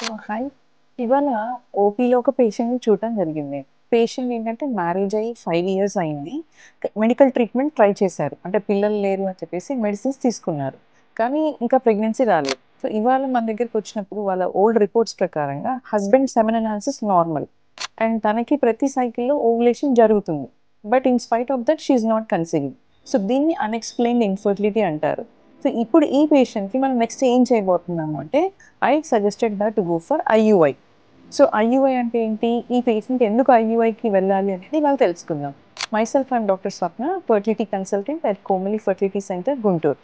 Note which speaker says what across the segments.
Speaker 1: Hi. ఇవాళ ఓపీలో ఒక పేషెంట్‌ని చూడటం జరిగింది. పేషెంట్ ఏంటంటే మ్యారేజ్ అయ్యి 5 ఇయర్స్ అయింది. మెడికల్ ట్రీట్మెంట్ ట్రై చేశారు. అంటే పిల్లలు లేరు అని చెప్పేసి మెడిసిన్స్ తీసుకున్నారు. కానీ ఇంకా ప్రెగ్నెన్సీ రాలేదు. సో, ఇవాళ మన దగ్గరికొచ్చినప్పుడు వాళ్ళ ఓల్డ్ రిపోర్ట్స్ ప్రకారంగా husband semen analysis normal. And తనకి ప్రతి సైకిల్‌లో ఓవ్యులేషన్ జరుగుతుంది. But in spite of that she is not conceiving. So, దీన్ని అన్‌ఎక్స్‌ప్లెయిన్డ్ ఇన్‌ఫెర్టిలిటీ అంటారు. సో, ఇప్పుడు ఈ పేషెంట్‌కి మనం నెక్స్ట్ ఏం చేయబోతున్నాము అంటే I suggested her to go for IUI. So, IUI అంటే ఏంటి? ఈ పేషెంట్ ఎందుకు IUIకి వెళ్ళాలి అనేది ఇవాళ తెలుసుకుందాం. Myself I'm doctor Swapna, fertility consultant at Komali fertility centre, Guntur.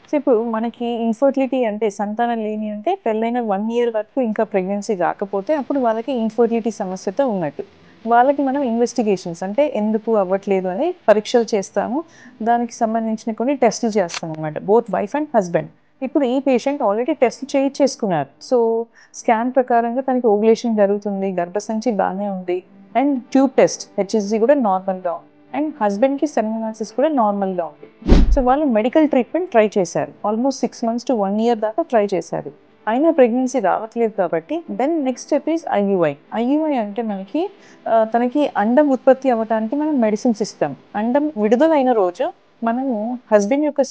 Speaker 1: So, ఇప్పుడు మనకి ఇన్‌ఫెర్టిలిటీ అంటే సంతానం లేని అంటే పెళ్ళైన 1 ఇయర్ వరకు ఇంకా ప్రెగ్నెన్సీ రాకపోతే అప్పుడు వాళ్ళకి ఇన్‌ఫెర్టిలిటీ సమస్యతో ఉన్నట్టు. వాళ్ళకి మనం ఇన్వెస్టిగేషన్స్ అంటే ఎందుకు అవ్వట్లేదు అని పరీక్షలు చేస్తాము. దానికి సంబంధించిన కొన్ని టెస్టులు చేస్తామనమాట. Both wife and husband. ఇప్పుడు ఈ పేషెంట్ ఆల్రెడీ టెస్ట్ చేయించేసుకున్నారు. సో, స్కాన్ ప్రకారంగా తనకి ఓవ్యులేషన్ జరుగుతుంది. గర్భసంచి బానే ఉంది. అండ్ ట్యూబ్ టెస్ట్ హెచ్‌ఎస్‌జీ కూడా నార్మల్‌గా ఉంది. అండ్ హస్బెండ్‌కి సెమెన్ అనాలిసిస్ కూడా నార్మల్‌గా ఉంది. సో, వాళ్ళు మెడికల్ ట్రీట్మెంట్ ట్రై చేశారు. ఆల్మోస్ట్ 6 మంత్స్ టు 1 ఇయర్ దాకా ట్రై చేశారు. అయినా ప్రెగ్నెన్సీ రావట్లేదు కాబట్టి then next step is IUI. IUI అంటే మనకి తనకి అండం ఉత్పత్తి అవ్వటానికి మనం మెడిసిన్స్ ఇస్తాం. అండం విడుదలైన రోజు మనము హస్బెండ్ యొక్క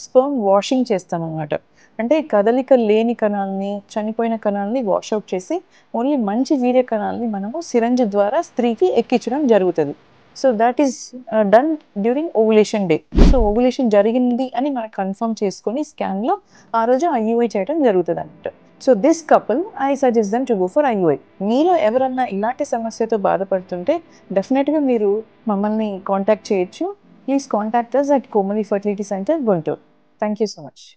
Speaker 1: స్పెర్మ్ వాషింగ్ చేస్తామనమాట. అంటే కదలిక లేని కణాలని, చనిపోయిన కణాలని వాష్ ఔట్ చేసి ఓన్లీ మంచి వీర్య కణాలని మనము సిరంజ్ ద్వారా స్త్రీకి ఎక్కించడం జరుగుతది. So, that is done during ovulation day. So, ovulation జరిగింది అని మనం కన్ఫర్మ్ చేసుకొని స్కాన్‌లో ఆ రోజు ఐయుఐ చేయడం జరుగుతదనమాట. So, this couple I suggest them to go for IUI. మీలో ఎవరన్నా ఇలాంటి సమస్యతో బాధపడుతుంటే డెఫినెట్‌గా మీరు మమ్మల్ని కాంటాక్ట్ చేయొచ్చు. Please contact us at Komali Fertility Center, Guntur. Thank you so much.